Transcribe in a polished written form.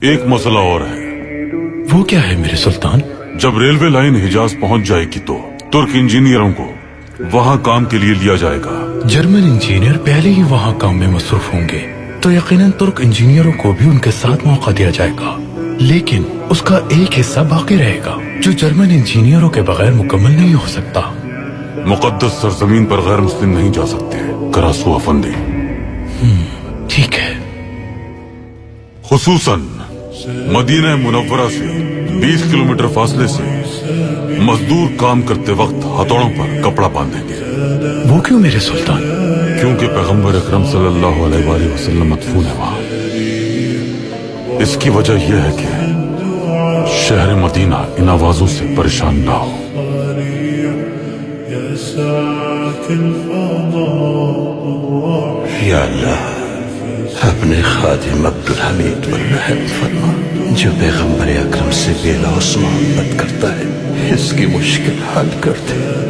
ایک مسئلہ اور ہے۔ وہ کیا ہے میرے سلطان؟ جب ریلوے لائن حجاز پہنچ جائے گی تو ترک انجینئروں کو وہاں کام کے لیے لیا جائے گا۔ جرمن انجینئر پہلے ہی وہاں کام میں مصروف ہوں گے تو یقیناً ترک انجینئروں کو بھی ان کے ساتھ موقع دیا جائے گا، لیکن اس کا ایک حصہ باقی رہے گا جو جرمن انجینئروں کے بغیر مکمل نہیں ہو سکتا۔ مقدس سرزمین پر غیر مسلم نہیں جا سکتے کراسو افندی، ٹھیک ہے۔ خصوصاً مدینہ منورہ سے 20 کلومیٹر فاصلے سے مزدور کام کرتے وقت ہتھوڑوں پر کپڑا باندھیں گے۔ وہ کیوں میرے سلطان؟ کیونکہ پیغمبر اکرم صلی اللہ علیہ وآلہ وسلم مدفون ہے وہاں۔ اس کی وجہ یہ ہے کہ شہر مدینہ ان آوازوں سے پریشان نہ ہو۔ یا اللہ اپنے خادم عبدالحمید پر رحم فرما جو پیغمبر اکرم سے بے لوث محبت کرتا ہے، اس کی مشکل حل کر دے۔